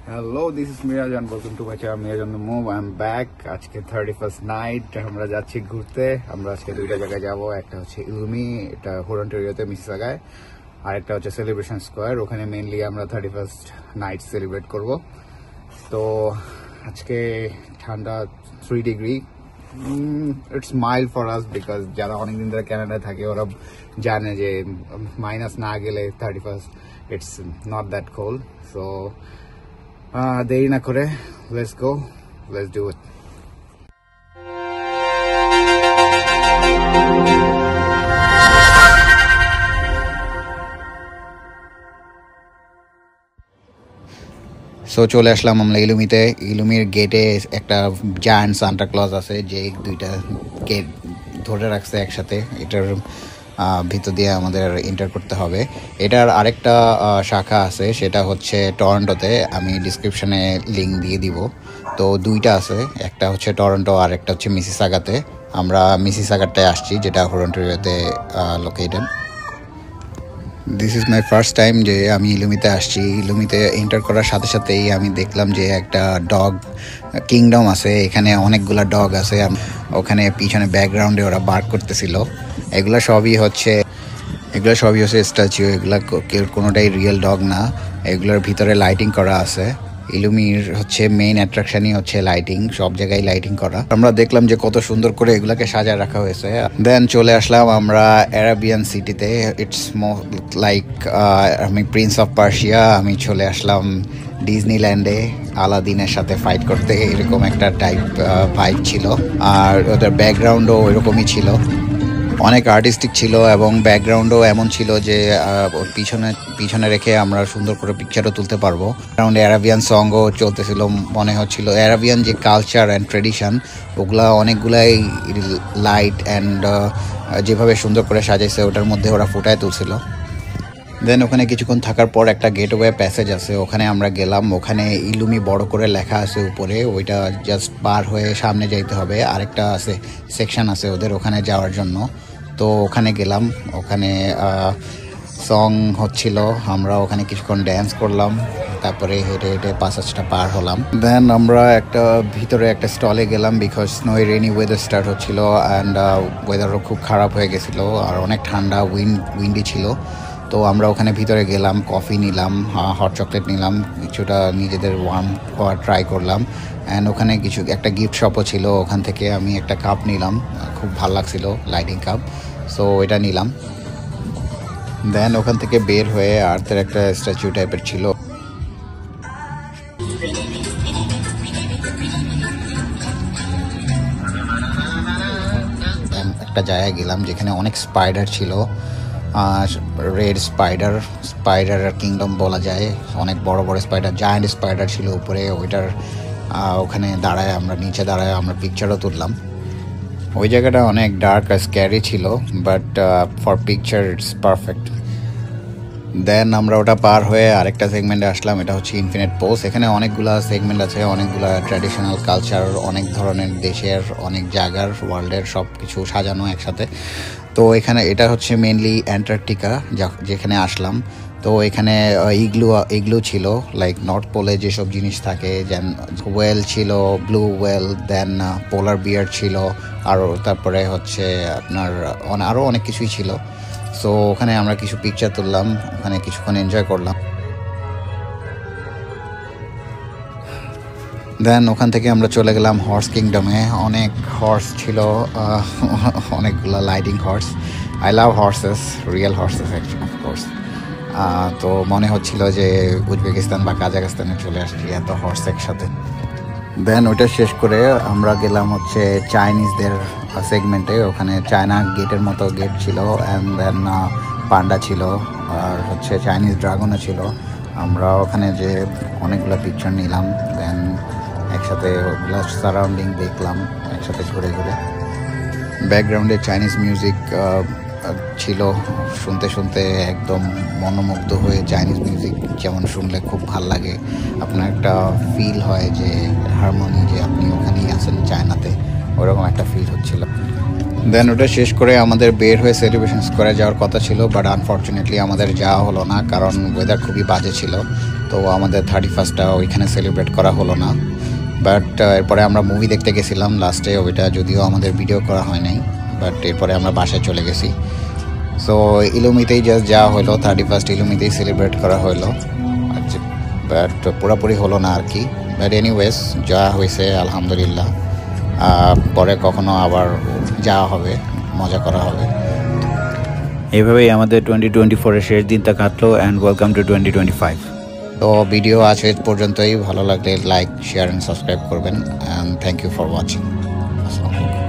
Hello, this is Miraj and welcome to my channel Miraj on the Move. I'm back. আজকে 31st night আমরা যাচ্ছি ঘুরতে। আমরা আজকে দুইটা জায়গায় যাব। একটা হচ্ছে ইলুমি, এটা হরন্টারিওতে মিসিসাগায়, আর একটা হচ্ছে সেলিব্রেশন স্কয়ার। ওখানে মেইনলি আমরা 31st নাইট সেলিব্রেট করব। তো আজকে ঠান্ডা 3 degree. It's mild for us because যারা অনেকদিন ধরে কানাডায় থাকে ওরা জানে যে মাইনাস না গেলে 31st it's not that cold. So দেরি না করে let's go, let's do it. So চলে আসলাম আমরা ইলুমিতে। ইলুমির গেটে একটা জায়ান্ট সান্টা ক্লজ আছে, যে দুইটা গেট ধরে রাখছে একসাথে। এটার ভিতর দিয়ে আমাদের এন্টার করতে হবে। এটার আরেকটা শাখা আছে, সেটা হচ্ছে টরন্টোতে। আমি ডিসক্রিপশনে লিঙ্ক দিয়ে দিব। তো দুইটা আছে, একটা হচ্ছে টরন্টো আর একটা হচ্ছে মিসিসাগাতে। আমরা মিসিসাগাটায় আসছি, যেটা হরন্টারিওতে located. This is my first time যে আমি ইলুমিতে আসছি। ইলুমিতে এন্টার করার সাথে সাথেই আমি দেখলাম যে একটা ডগ কিংডম আছে। এখানে অনেকগুলা ডগ আছে। ওখানে পিছনে ব্যাকগ্রাউন্ডে ওরা বার্ক করতেছিল। এগুলো সবই হচ্ছে স্ট্যাচু। এগুলা কোনোটাই রিয়েল ডগ না। এগুলোর ভিতরে লাইটিং করা আছে। ইলুমির হচ্ছে মেইন অ্যাট্রাকশনই হচ্ছে লাইটিং, সব জায়গায় লাইটিং করা। আমরা দেখলাম যে কত সুন্দর করে এগুলাকে সাজায় রাখা হয়েছে। দেন চলে আসলাম আমরা অ্যারাবিয়ান সিটিতে। ইটস লাইক আমি প্রিন্স অফ পার্সিয়া। আমি চলে আসলাম ডিজনিল্যান্ডে আলাদিনের সাথে ফাইট করতে, এরকম একটা টাইপ ভাইব ছিল। আর ওদের ব্যাকগ্রাউন্ডও ওইরকমই ছিল, অনেক আর্টিস্টিক ছিল এবং ব্যাকগ্রাউন্ডও এমন ছিল যে পিছনে রেখে আমরা সুন্দর করে পিকচারও তুলতে পারবো। অ্যারাউন্ড অ্যারাবিয়ান সঙ্গও চলতেছিল। মনে হচ্ছিল অ্যারাবিয়ান যে কালচার অ্যান্ড ট্রেডিশন, ওগুলা অনেকগুলাই লাইট অ্যান্ড যেভাবে সুন্দর করে সাজাইছে ওটার মধ্যে ওরা ফুটায় তুলছিল। দেন ওখানে কিছুক্ষণ থাকার পর একটা গেটওয়ে প্যাসেজ আছে, ওখানে আমরা গেলাম। ওখানে ইলুমি বড় করে লেখা আছে উপরে, ওইটা জাস্ট পার হয়ে সামনে যাইতে হবে। আরেকটা আছে সেকশন আছে ওদের ওখানে যাওয়ার জন্য। তো ওখানে গেলাম, ওখানে সং হচ্ছিল। আমরা ওখানে কিছুক্ষণ ড্যান্স করলাম, তারপরে হেঁটে হেঁটে পাসেজটা পার হলাম। দেন আমরা ভিতরে একটা স্টলে গেলাম, বিকজ স্নোই রেনি ওয়েদার স্টার্ট হচ্ছিল অ্যান্ড ওয়েদারও খুব খারাপ হয়ে গেছিলো আর অনেক ঠান্ডা উইন্ডি ছিল। তো আমরা ওখানে ভিতরে গেলাম, কফি নিলাম, হট চকলেট নিলাম, কিছুটা নিজেদের ওয়ার্ম হওয়া ট্রাই করলাম। অ্যান্ড ওখানে একটা গিফট শপও ছিল, ওখান থেকে আমি একটা কাপ নিলাম, খুব ভালো লাগছিল, লাইটিং কাপ। সো এটা নিলাম। দেন ওখান থেকে বের হয়ে আর্থের একটা স্ট্যাচু টাইপের ছিল, একটা জায়গায় গেলাম যেখানে অনেক স্পাইডার ছিল। রেড স্পাইডার কিংডম বলা যায়। অনেক বড় বড় স্পাইডার, জায়ান্ট স্পাইডার ছিল উপরে। ওখানে নিচে দাঁড়ায় আমরা পিকচারও তুললাম। ওই জায়গাটা অনেক ডার্ক আর স্ক্যারি ছিল, but for picture it's perfect. Then আমরা ওটা পার হয়ে আরেকটা সেগমেন্টে আসলাম, এটা হচ্ছে ইনফিনিট পোস্ট। এখানে অনেকগুলা সেগমেন্ট আছে, অনেকগুলা ট্র্যাডিশনাল কালচার, অনেক ধরনের দেশের, অনেক জায়গার, ওয়ার্ল্ডের সব কিছু সাজানো একসাথে। তো এটা হচ্ছে মেনলি অ্যান্টার্কটিকা যেখানে আসলাম। তো এখানে ইগলু ছিল, লাইক নর্থ পোলে যেসব জিনিস থাকে, যেন ওয়েল ছিল, ব্লু ওয়েল, দেন পোলার বিয়ার ছিল, আর তারপরে হচ্ছে আপনার আরও অনেক কিছুই ছিল। সো ওখানে আমরা কিছু পিকচার তুললাম, ওখানে কিছুক্ষণ এনজয় করলাম। দেন ওখান থেকে আমরা চলে গেলাম হর্স কিংডমে। অনেক হর্স ছিল, অনেকগুলো lighting horse. I love horse's, real horse's of course. তো মনে হচ্ছিল যে উজবেকিস্তান বা কাজাখস্তানে চলে আসছি, এত হর্স একসাথে। দেন ওইটা শেষ করে আমরা গেলাম হচ্ছে চাইনিজদের সেগমেন্টে। ওখানে চায়না গেটের মতো গেট ছিল, অ্যান্ড দেন পান্ডা ছিল, আর হচ্ছে চাইনিজ ড্রাগনও ছিল। আমরা ওখানে যে অনেকগুলো পিকচার নিলাম, দেন একসাথে ওগুলো সারাউন্ডিং দেখলাম একসাথে ঘুরে ঘুরে। ব্যাকগ্রাউন্ডে চাইনিজ মিউজিক ছিল, শুনতে শুনতে একদম মনোমুগ্ধ হয়ে। চাইনিজ মিউজিক যেমন শুনলে খুব ভাল লাগে, আপনার একটা ফিল হয় যে হারমোনি, যে আপনি ওখানেই আছেন চায়নাতে, ওরকম একটা ফিল হচ্ছিল। দেন ওটা শেষ করে আমাদের বের হয়ে সেলিব্রেশন স্কোয়ারে যাওয়ার কথা ছিল, বাট আনফর্চুনেটলি আমাদের যাওয়া হলো না, কারণ ওয়েদার খুবই বাজে ছিল। তো তো আমাদের 31টা ওইখানে সেলিব্রেট করা হলো না, বাট এরপরে আমরা মুভি দেখতে গেছিলাম লাস্টে, ওইটা যদিও আমাদের ভিডিও করা হয় নাই, বাট এরপরে আমরা বাসায় চলে গেছি। সো ইলুমিতেই জাস্ট যাওয়া হলো, 31 ইলুমিতেই সেলিব্রেট করা হলো, বাট পুরোপুরি হলো না আর কি। বাট এনিওয়েজ যা হয়েছে আলহামদুলিল্লাহ, পরে কখনো আবার যাওয়া হবে, মজা করা হবে। এভাবেই আমাদের 2024-এর শেষ দিনটা কাটলো। And welcome to 2025। তো ভিডিও আছে পর্যন্তই, ভালো লাগলে লাইক, শেয়ার অ্যান্ড সাবস্ক্রাইব করবেন। And thank you for watching. আসসালামু আলাইকুম।